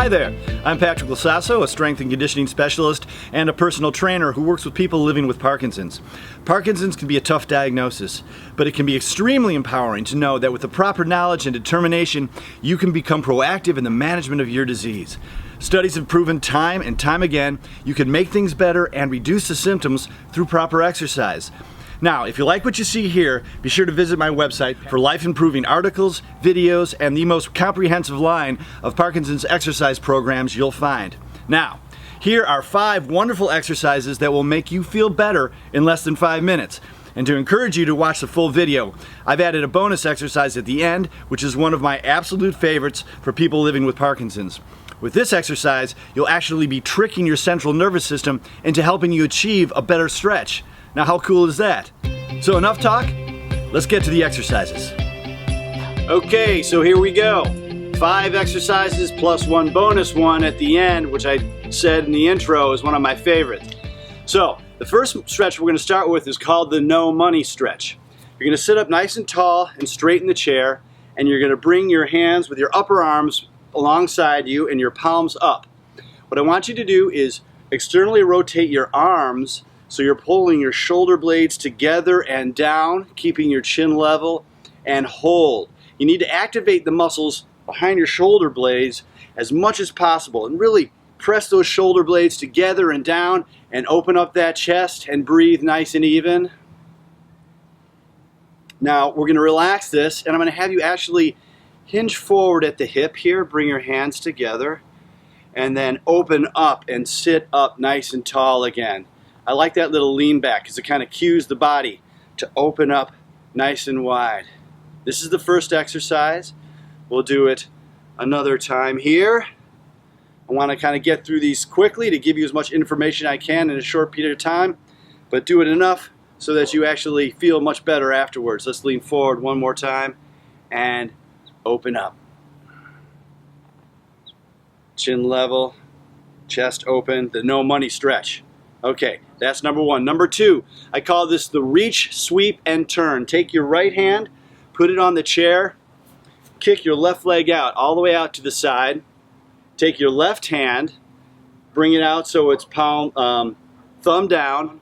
Hi there, I'm Patrick Lasasso, a strength and conditioning specialist and a personal trainer who works with people living with Parkinson's. Parkinson's can be a tough diagnosis, but it can be extremely empowering to know that with the proper knowledge and determination, you can become proactive in the management of your disease. Studies have proven time and time again you can make things better and reduce the symptoms through proper exercise. Now, if you like what you see here, be sure to visit my website for life-improving articles, videos, and the most comprehensive line of Parkinson's exercise programs you'll find. Now, here are 5 wonderful exercises that will make you feel better in less than 5 minutes. And to encourage you to watch the full video, I've added a bonus exercise at the end, which is one of my absolute favorites for people living with Parkinson's. With this exercise, you'll actually be tricking your central nervous system into helping you achieve a better stretch. Now, how cool is that? So enough talk, let's get to the exercises. Okay, so here we go. 5 exercises plus 1 bonus one at the end, which I said in the intro is one of my favorites. So, the first stretch we're going to start with is called the no money stretch. You're going to sit up nice and tall and straight in the chair, and you're going to bring your hands with your upper arms alongside you and your palms up. What I want you to do is externally rotate your arms so you're pulling your shoulder blades together and down, keeping your chin level, and hold. You need to activate the muscles behind your shoulder blades as much as possible and really press those shoulder blades together and down and open up that chest and breathe nice and even. Now we're going to relax this, and I'm going to have you actually hinge forward at the hip here, bring your hands together, and then open up and sit up nice and tall again. I like that little lean back because it kind of cues the body to open up nice and wide. This is the first exercise. We'll do it another time here. I want to kind of get through these quickly to give you as much information I can in a short period of time, but do it enough so that you actually feel much better afterwards. Let's lean forward one more time and open up. Chin level, chest open, the no money stretch. Okay, that's number 1. Number 2, I call this the reach, sweep, and turn. Take your right hand, put it on the chair, kick your left leg out, all the way out to the side. Take your left hand, bring it out so it's thumb down,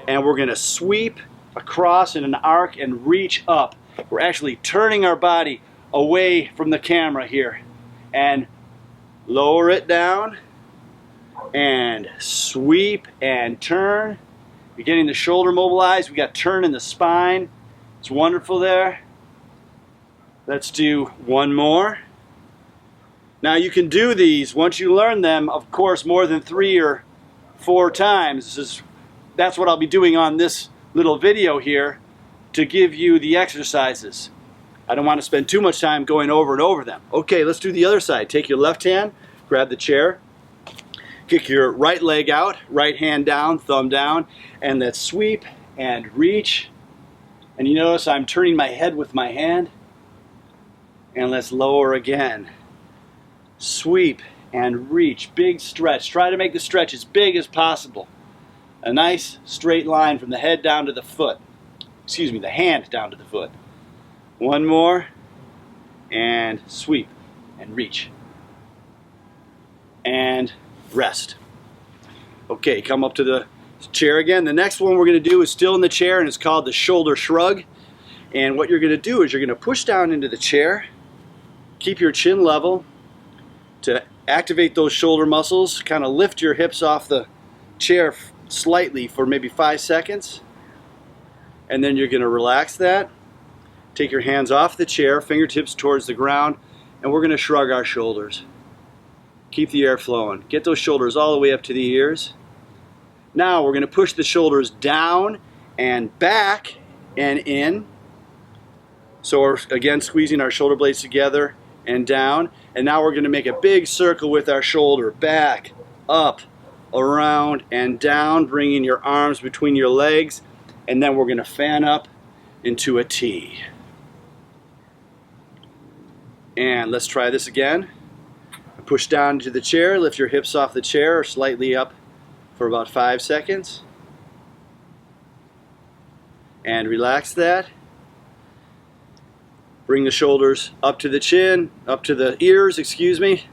and we're going to sweep across in an arc and reach up. We're actually turning our body away from the camera here, and lower it down, and sweep and turn. You're getting the shoulder mobilized. We got turn in the spine. It's wonderful there. Let's do one more. Now you can do these once you learn them, of course, more than 3 or 4 times. That's what I'll be doing on this little video here to give you the exercises. I don't want to spend too much time going over and over them. Okay, let's do the other side. Take your left hand, grab the chair, kick your right leg out, right hand down, thumb down, and let's sweep and reach. And you notice I'm turning my head with my hand. And let's lower again. Sweep and reach, big stretch. Try to make the stretch as big as possible. A nice straight line from the head down to the foot. Excuse me, the hand down to the foot. One more, and sweep and reach. And rest. Okay, come up to the chair again. The next one we're going to do is still in the chair, and it's called the shoulder shrug. And what you're going to do is you're going to push down into the chair, keep your chin level to activate those shoulder muscles, kind of lift your hips off the chair slightly for maybe 5 seconds, and then you're going to relax that. Take your hands off the chair, fingertips towards the ground, and we're going to shrug our shoulders. Keep the air flowing. Get those shoulders all the way up to the ears. Now we're going to push the shoulders down and back and in. So we're again squeezing our shoulder blades together and down. And now we're going to make a big circle with our shoulder. Back, up, around, and down, bringing your arms between your legs. And then we're going to fan up into a T. And let's try this again. Push down into the chair, lift your hips off the chair or slightly up for about 5 seconds. And relax that. Bring the shoulders up to the chin, up to the ears, excuse me.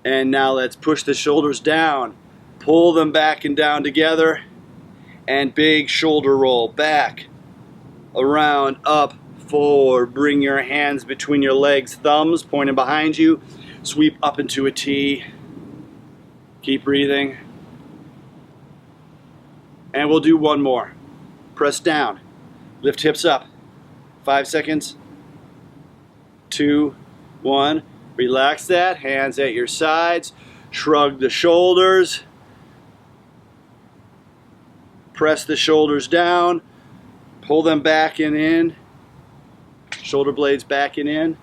And now let's push the shoulders down. Pull them back and down together. And big shoulder roll back, around, up, forward. Bring your hands between your legs, thumbs pointing behind you. Sweep up into a T. Keep breathing. And we'll do one more. Press down. Lift hips up. 5 seconds. 2, 1. Relax that. Hands at your sides. Shrug the shoulders. Press the shoulders down. Pull them back and in. Shoulder blades back and in.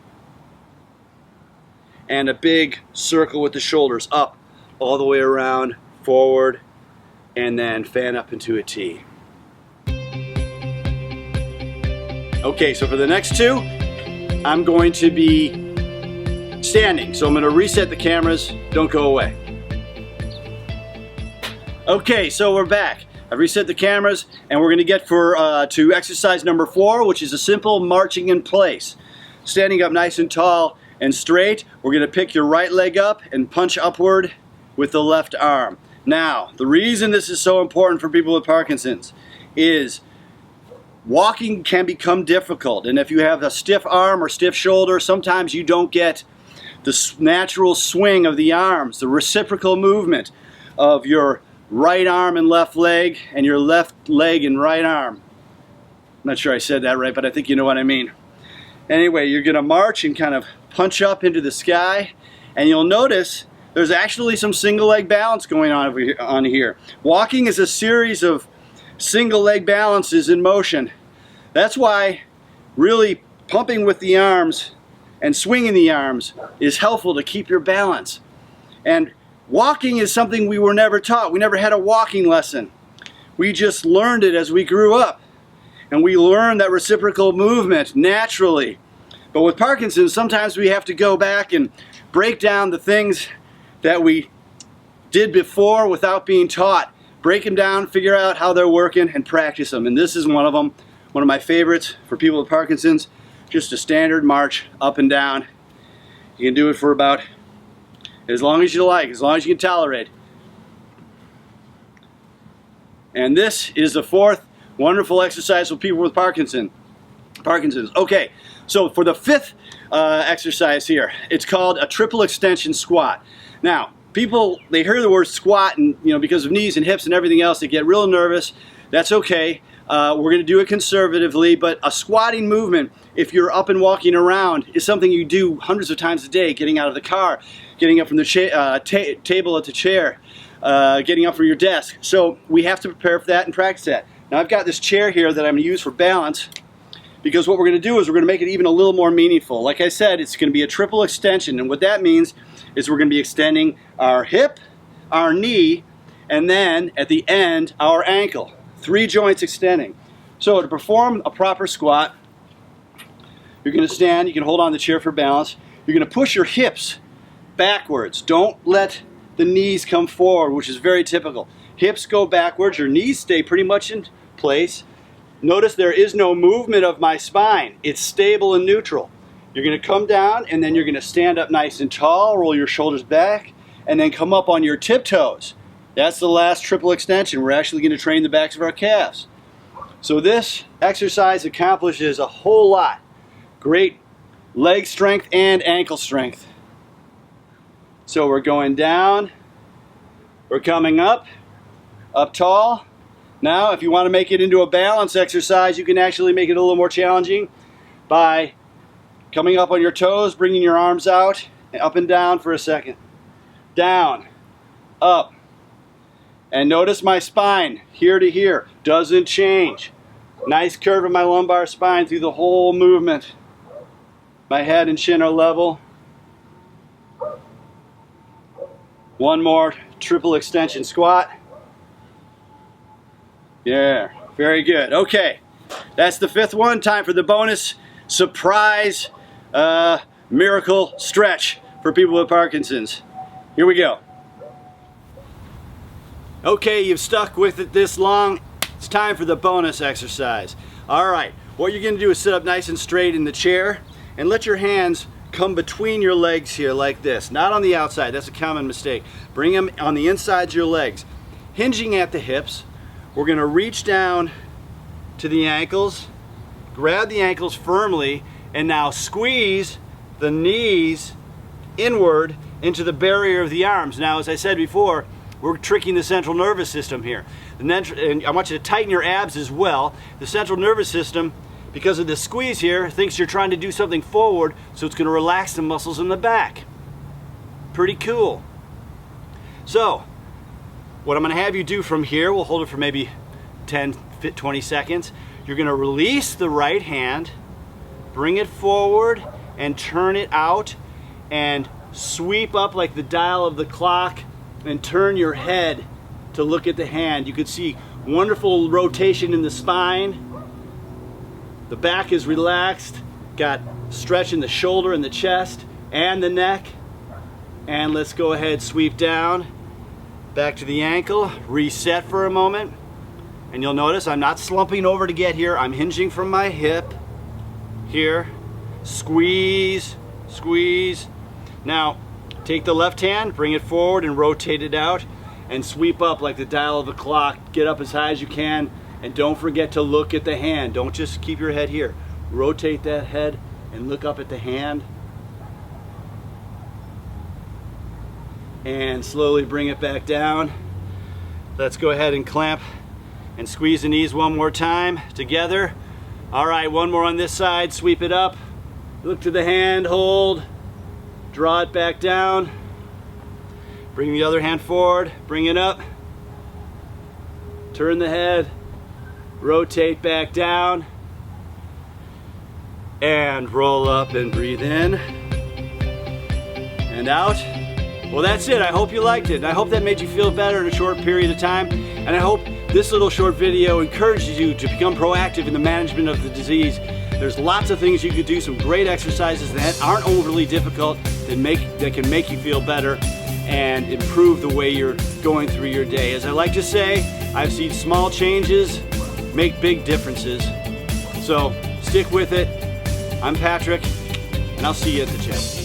And a big circle with the shoulders up, all the way around, forward, and then fan up into a T. Okay, so for the next two, I'm going to be standing. So I'm going to reset the cameras. Don't go away. Okay, so we're back. I've reset the cameras, and we're going to get to exercise number 4, which is a simple marching in place. Standing up nice and tall and straight, we're going to pick your right leg up and punch upward with the left arm. Now, the reason this is so important for people with Parkinson's is walking can become difficult, and if you have a stiff arm or stiff shoulder, sometimes you don't get the natural swing of the arms, the reciprocal movement of your right arm and left leg, and your left leg and right arm. I'm not sure I said that right, but I think you know what I mean. Anyway, you're going to march and kind of punch up into the sky, and you'll notice there's actually some single leg balance going on here. Walking is a series of single leg balances in motion. That's why really pumping with the arms and swinging the arms is helpful to keep your balance. And walking is something we were never taught. We never had a walking lesson. We just learned it as we grew up. And we learned that reciprocal movement naturally. But with Parkinson's, sometimes we have to go back and break down the things that we did before without being taught. Break them down, figure out how they're working, and practice them. And this is one of them. One of my favorites for people with Parkinson's. Just a standard march up and down. You can do it for about as long as you like, as long as you can tolerate. And this is the 4th wonderful exercise for people with Parkinson's. Okay, so for the 5th exercise here, it's called a triple extension squat. Now, people, they hear the word squat, and because of knees and hips and everything else, they get real nervous. That's okay. We're going to do it conservatively, but a squatting movement, if you're up and walking around, is something you do hundreds of times a day, getting out of the car, getting up from the table at the chair, getting up from your desk. So we have to prepare for that and practice that. Now I've got this chair here that I'm going to use for balance, because what we're going to do is we're going to make it even a little more meaningful. Like I said, it's going to be a triple extension, and what that means is we're going to be extending our hip, our knee, and then at the end, our ankle. 3 joints extending. So to perform a proper squat, you're going to stand, you can hold on the chair for balance. You're going to push your hips backwards. Don't let the knees come forward, which is very typical. Hips go backwards, your knees stay pretty much in place. Notice there is no movement of my spine. It's stable and neutral. You're going to come down, and then you're going to stand up nice and tall, roll your shoulders back, and then come up on your tiptoes. That's the last triple extension. We're actually going to train the backs of our calves. So this exercise accomplishes a whole lot. Great leg strength and ankle strength. So we're going down, we're coming up tall. Now, if you want to make it into a balance exercise, you can actually make it a little more challenging by coming up on your toes, bringing your arms out, and up and down for a second. Down, up. And notice my spine, here to here, doesn't change. Nice curve of my lumbar spine through the whole movement. My head and chin are level. One more triple extension squat. Yeah, very good. Okay, that's the 5th one. Time for the bonus surprise miracle stretch for people with Parkinson's. Here we go. Okay, you've stuck with it this long. It's time for the bonus exercise. All right, what you're going to do is sit up nice and straight in the chair and let your hands come between your legs here like this, not on the outside. That's a common mistake. Bring them on the inside of your legs. Hinging at the hips, we're going to reach down to the ankles, grab the ankles firmly, and now squeeze the knees inward into the barrier of the arms. Now, as I said before, we're tricking the central nervous system here. And I want you to tighten your abs as well. The central nervous system, because of this squeeze here, thinks you're trying to do something forward, so it's going to relax the muscles in the back. Pretty cool. So, what I'm going to have you do from here, we'll hold it for maybe 10, 20 seconds. You're going to release the right hand, bring it forward, and turn it out, and sweep up like the dial of the clock, and turn your head to look at the hand. You can see wonderful rotation in the spine. The back is relaxed, got stretch in the shoulder and the chest and the neck. And let's go ahead, sweep down, back to the ankle, reset for a moment. And you'll notice I'm not slumping over to get here. I'm hinging from my hip here. Squeeze, squeeze. Now, take the left hand, bring it forward and rotate it out, and sweep up like the dial of the clock. Get up as high as you can, and don't forget to look at the hand. Don't just keep your head here. Rotate that head and look up at the hand. And slowly bring it back down. Let's go ahead and clamp and squeeze the knees one more time together. All right, one more on this side. Sweep it up. Look to the hand, hold. Draw it back down. Bring the other hand forward, bring it up. Turn the head, rotate back down, and roll up and breathe in and out. Well, that's it. I hope you liked it, and I hope that made you feel better in a short period of time, and I hope this little short video encourages you to become proactive in the management of the disease. There's lots of things you could do, some great exercises that aren't overly difficult, that can make you feel better and improve the way you're going through your day. As I like to say, I've seen small changes make big differences. So stick with it. I'm Patrick, and I'll see you at the gym.